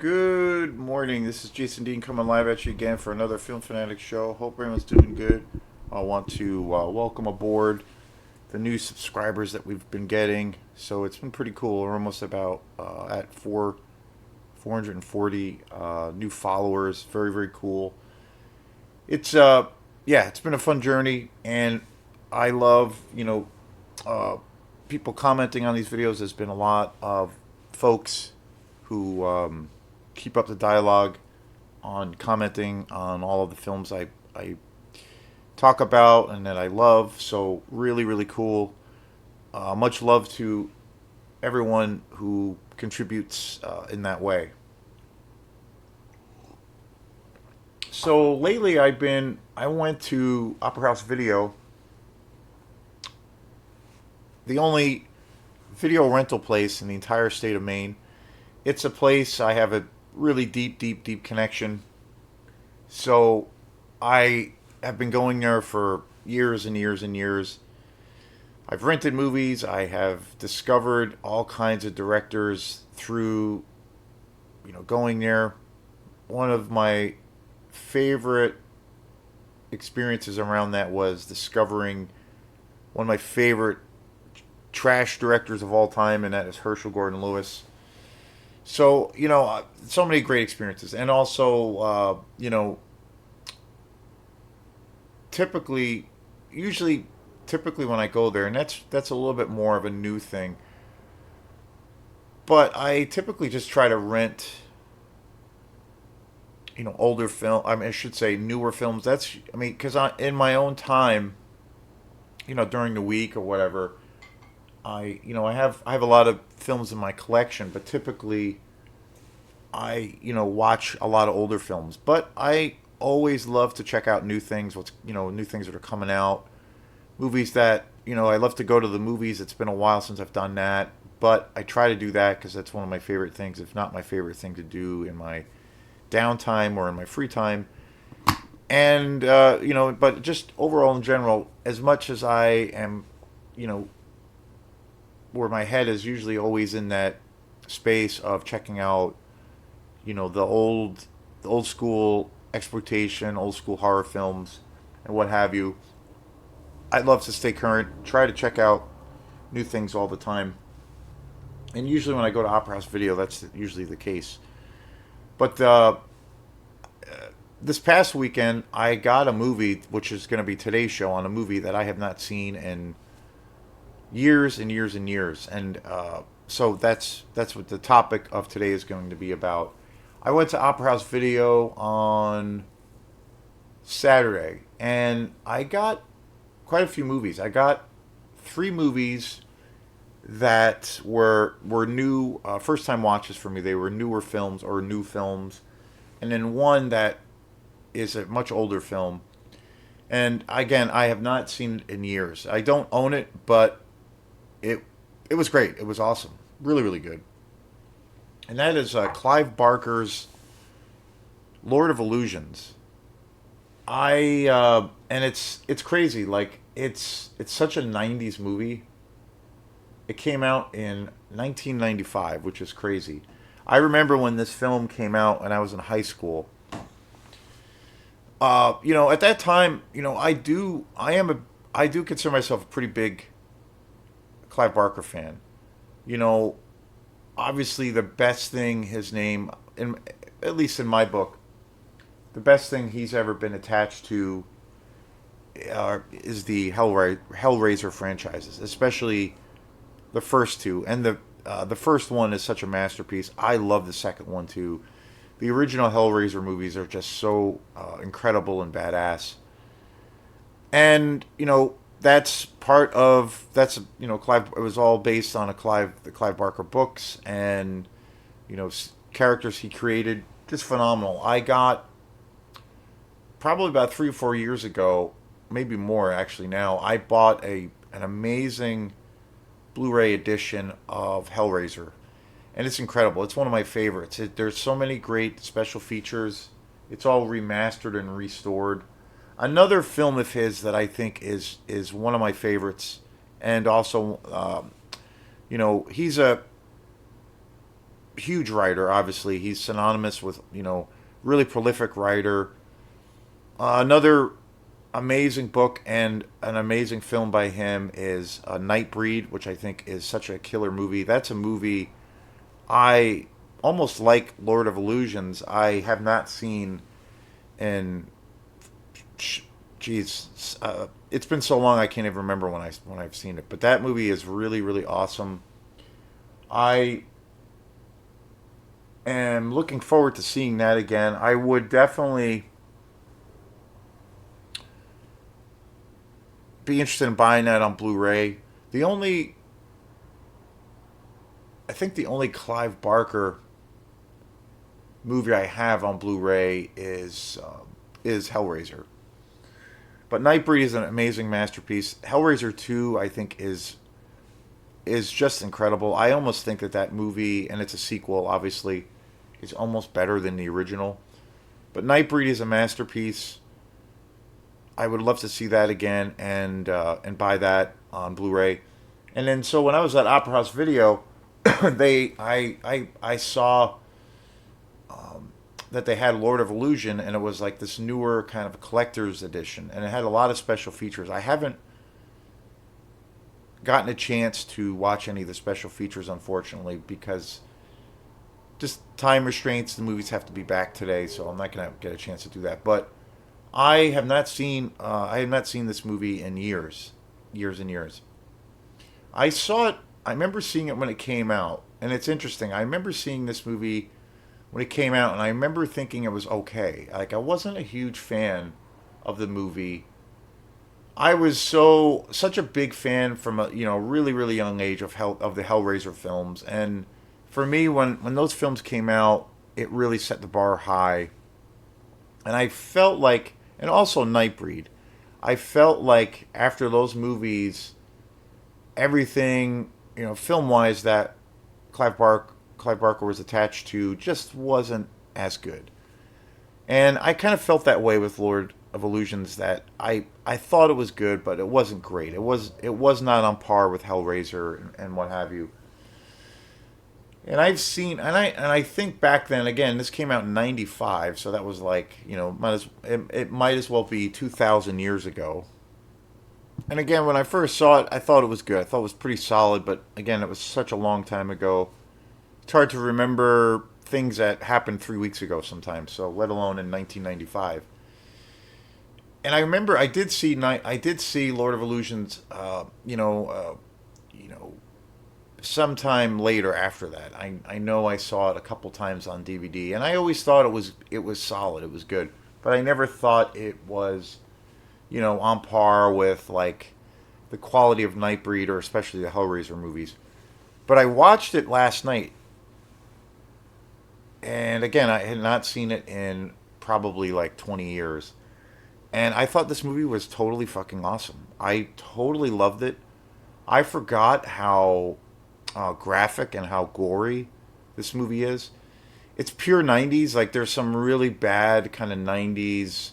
Good morning. This is Jason Dean coming live at you again for another Film Fanatic show. Hope everyone's doing good. I want to welcome aboard the new subscribers that we've been getting. So it's been pretty cool. We're almost about at 440 new followers. Very, very cool. It's yeah, it's been a fun journey, and I love uh, people commenting on these videos. There's been a lot of folks who keep up the dialogue on commenting on all of the films I talk about and that I love. So really, really cool. Much love to everyone who contributes in that way. So lately, I went to Opera House Video, the only video rental place in the entire state of Maine. It's a place I have a really deep, deep, deep connection. So I have been going there for years and years and years. I've rented movies. I have discovered all kinds of directors through, going there. One of my favorite experiences around that was discovering one of my favorite trash directors of all time, and that is Herschel Gordon Lewis. So so many great experiences, and also typically, usually, typically when I go there, and that's a little bit more of a new thing. But I typically just try to rent, older film. I mean, I should say newer films. Because in my own time, during the week or whatever, I have a lot of films in my collection, but typically I watch a lot of older films. But I always love to check out new things. New things that are coming out, movies that I love to go to the movies. It's been a while since I've done that, but I try to do that because that's one of my favorite things, if not my favorite thing to do in my downtime or in my free time. And but just overall in general, as much as I am, you know, where my head is usually always in that space of checking out, the old school exploitation, old school horror films, and what have you. I love to stay current, try to check out new things all the time. And usually when I go to Opera House Video, that's usually the case. But this past weekend, I got a movie, which is going to be today's show, on a movie that I have not seen in years and years and years. And so that's what the topic of today is going to be about. I went to Opera House Video on Saturday, and I got quite a few movies. I got three movies that were new, first time watches for me. They were newer films or new films, and then one that is a much older film. And again, I have not seen it in years. I don't own it, but it it was great. It was awesome, really really good. And that is Clive Barker's Lord of Illusions. I and it's crazy. Like it's such a '90s movie. It came out in 1995, which is crazy. I remember when this film came out and I was in high school. At that time, I do consider myself a pretty big Clive Barker fan. You know, Obviously the best thing his name, in at least in my book, the best thing he's ever been attached to is the Hellraiser franchises, especially the first two. And the first one is such a masterpiece. I love the second one too. The original Hellraiser movies are just so incredible and badass. And Clive. It was all based on the Clive Barker books, and characters he created, just phenomenal. I got probably about 3 or 4 years ago, maybe more actually. Now I bought an amazing Blu-ray edition of Hellraiser, and it's incredible. It's one of my favorites. There's so many great special features. It's all remastered and restored. Another film of his that I think is one of my favorites, and also, he's huge writer. Obviously, he's synonymous with really prolific writer. Another amazing book and an amazing film by him is Nightbreed, which I think is such a killer movie. That's a movie I almost like Lord of Illusions. I have not seen in, geez, it's been so long I can't even remember when I've seen it. But that movie is really really awesome. I am looking forward to seeing that again. I would definitely be interested in buying that on Blu-ray. The only, I think the only Clive Barker movie I have on Blu-ray is Hellraiser. But Nightbreed is an amazing masterpiece. Hellraiser 2, I think, is just incredible. I almost think that that movie, and it's a sequel, obviously, is almost better than the original. But Nightbreed is a masterpiece. I would love to see that again and buy that on Blu-ray. And then so when I was at Opera House Video, I saw that they had Lord of Illusion, and it was like this newer kind of collector's edition, and it had a lot of special features. I haven't gotten a chance to watch any of the special features, unfortunately, because just time restraints. The movies have to be back today, so I'm not gonna get a chance to do that. But I have not seen this movie in years, years and years. I saw it. I remember seeing it when it came out, and it's interesting. I remember seeing this movie when it came out, and I remember thinking it was okay. Like I wasn't a huge fan of the movie. I was such a big fan from a really really young age of the Hellraiser films, and for me when those films came out, it really set the bar high, and I felt like, and also Nightbreed, I felt like after those movies, everything film wise that Clive Barker was attached to just wasn't as good. And I kind of felt that way with Lord of Illusions, that I thought it was good, but it wasn't great. It was not on par with Hellraiser and what have you. And I've seen, and I think back then, again, this came out in '95, so that was like it might as well be 2,000 years ago. And again, when I first saw it, I thought it was good. I thought it was pretty solid, but again, it was such a long time ago. It's hard to remember things that happened 3 weeks ago sometimes. So let alone in 1995. And I remember I did see Lord of Illusions. You know, sometime later after that. I know I saw it a couple times on DVD, and I always thought it was solid. It was good, but I never thought it was on par with like the quality of Nightbreed or especially the Hellraiser movies. But I watched it last night, and again, I had not seen it in probably like 20 years. And I thought this movie was totally fucking awesome. I totally loved it. I forgot how graphic and how gory this movie is. It's pure '90s. Like there's some really bad kind of '90s,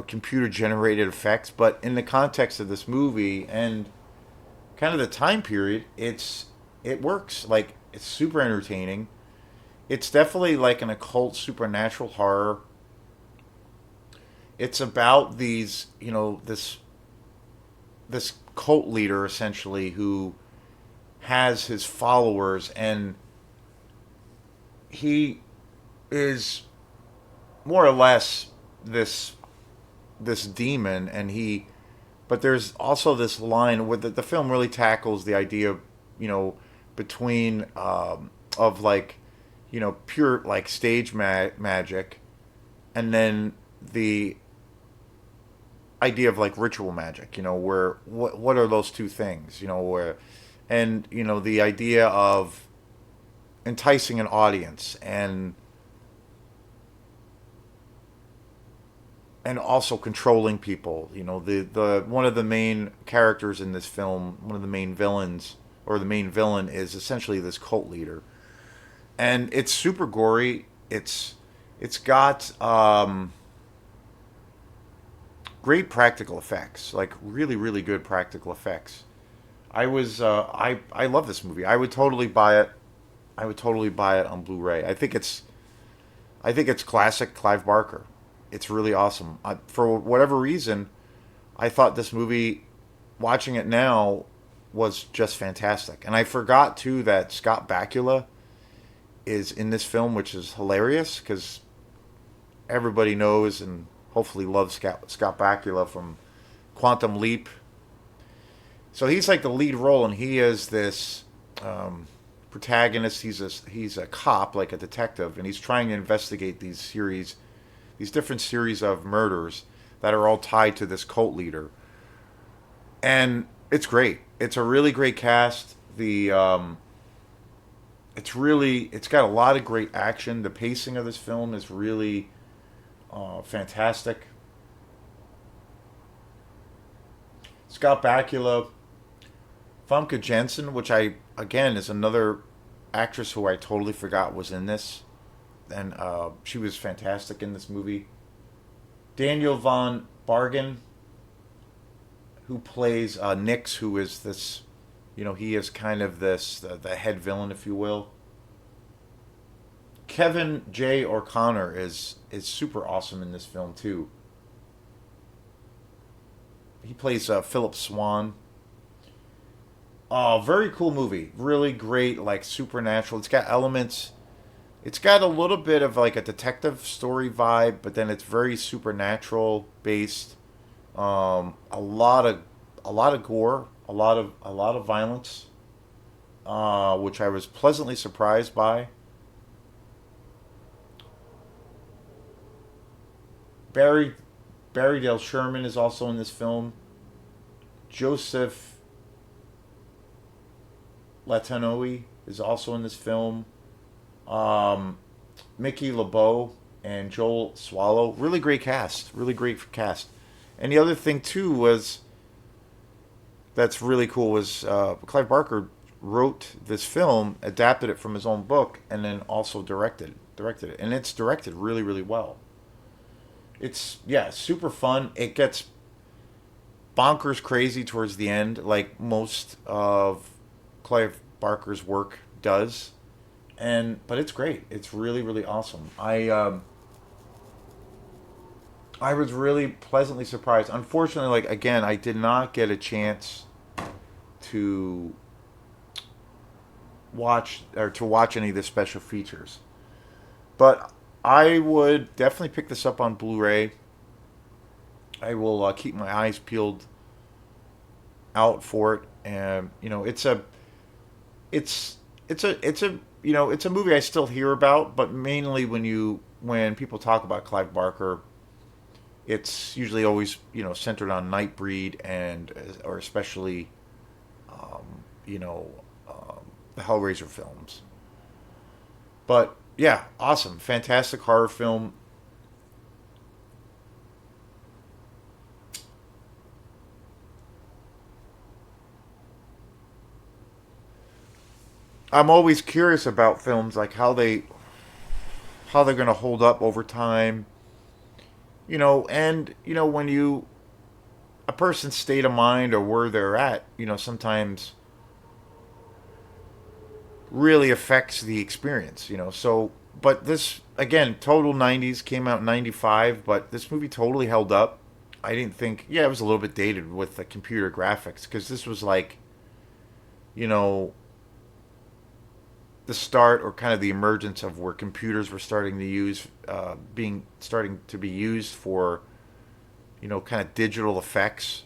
computer generated effects. But in the context of this movie and kind of the time period, it works. Like it's super entertaining. It's definitely like an occult supernatural horror. It's about this cult leader essentially who has his followers, and he is more or less this demon, and he but there's also this line where the film really tackles the idea, between of like pure like stage magic, and then the idea of like ritual magic, where what are those two things, where and the idea of enticing an audience and also controlling people. The one of the main characters in this film, one of the main villains or the main villain is essentially this cult leader. And it's super gory. It's got great practical effects, like really really good practical effects. I love this movie. I would totally buy it I would totally buy it on Blu-ray. I think it's classic Clive Barker. It's really awesome. For whatever reason, I thought this movie, watching it now, was just fantastic. And I forgot too that Scott Bakula is in this film, which is hilarious because everybody knows and hopefully loves Scott Bakula from Quantum Leap. So he's like the lead role, and he is this protagonist. He's a cop, like a detective, and he's trying to investigate these different series of murders that are all tied to this cult leader. And it's great. It's a really great cast. It's got a lot of great action. The pacing of this film is really fantastic. Scott Bakula, Famke Janssen, which I again is another actress who I totally forgot was in this, and she was fantastic in this movie. Daniel von Bargen, who plays Nix, who is this, he is kind of the head villain, if you will. Kevin J. O'Connor is super awesome in this film too. He plays Philip Swan. Oh, very cool movie. Really great, like supernatural. It's got elements. It's got a little bit of like a detective story vibe, but then it's very supernatural based. A lot of gore, a lot of violence, which I was pleasantly surprised by. Barry Barry Dale Sherman is also in this film. Joseph Latanoe is also in this film. Um, Mickey LeBeau and Joel Swallow. Really great cast. Really great cast. And the other thing too was that's really cool was Clive Barker wrote this film, adapted it from his own book, and then also directed it, and it's directed really well. It's yeah, super fun. It gets bonkers crazy towards the end, like most of Clive Barker's work does, and but it's great. It's really awesome. I was really pleasantly surprised. Unfortunately, like again, I did not get a chance to watch any of the special features. But I would definitely pick this up on Blu-ray. I will keep my eyes peeled out for it, and it's it's a movie I still hear about, but mainly when people talk about Clive Barker, it's usually always centered on Nightbreed and or especially you know the Hellraiser films. But yeah, awesome, fantastic horror film. I'm always curious about films like how they're going to hold up over time, and when you a person's state of mind or where they're at, sometimes really affects the experience, So, but this again, total 90s came out in 95, but this movie totally held up. I didn't think, yeah, it was a little bit dated with the computer graphics because this was like, you know, the start or kind of the emergence of where computers were starting to starting to be used for, kind of digital effects.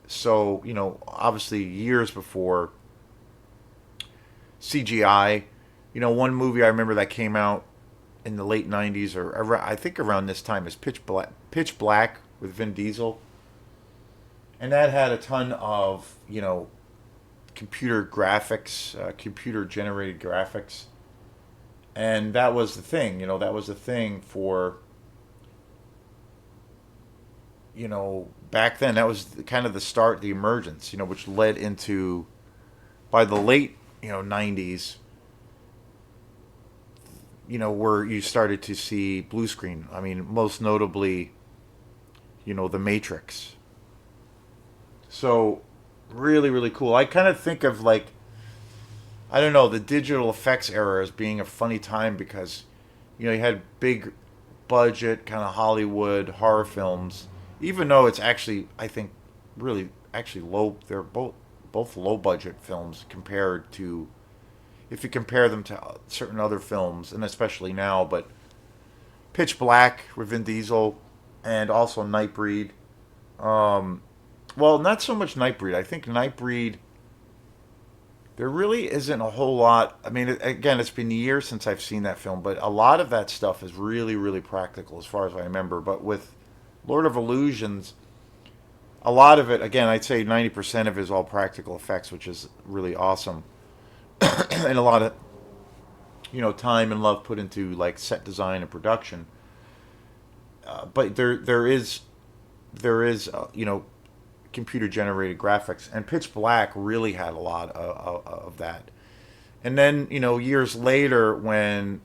So, obviously years before CGI. One movie I remember that came out in the late '90s or I think around this time is Pitch Black with Vin Diesel, and that had a ton of computer graphics, computer generated graphics, and that was the thing. That was the thing for back then. That was kind of the start, the emergence, which led into by the late '90s, where you started to see blue screen. I mean, most notably, The Matrix. So, really cool. I kind of think of like I don't know, the digital effects era as being a funny time because, you had big budget kind of Hollywood horror films, even though it's actually, I think, really actually low. They're both low budget films compared to, if you compare them to certain other films, and especially now. But Pitch Black with Vin Diesel, and also Nightbreed. Um, well, not so much Nightbreed. I think Nightbreed, there really isn't a whole lot. I mean, again, it's been years since I've seen that film, but a lot of that stuff is really, really practical as far as I remember. But with Lord of Illusions, a lot of it, again, I'd say 90% of it is all practical effects, which is really awesome. And a lot of, time and love put into like set design and production. But there is computer generated graphics, and Pitch Black really had a lot of that. And then, years later, when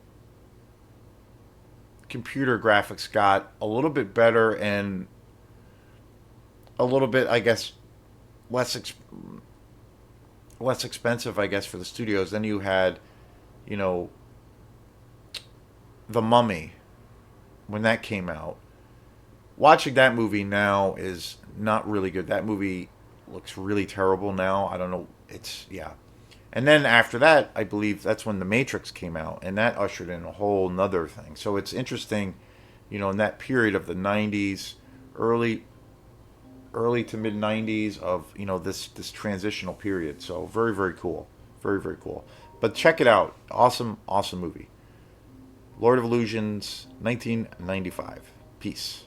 computer graphics got a little bit better and a little bit, I guess, less less expensive, I guess, for the studios, then you had, you know, The Mummy when that came out. Watching that movie now is not really good. That movie looks really terrible now. I don't know. It's, yeah. And then after that, I believe that's when The Matrix came out, and that ushered in a whole nother thing. So it's interesting, in that period of the '90s, early early to mid '90s of this transitional period. So very very cool, very very cool. But check it out. Awesome awesome movie. Lord of Illusions, 1995. Peace.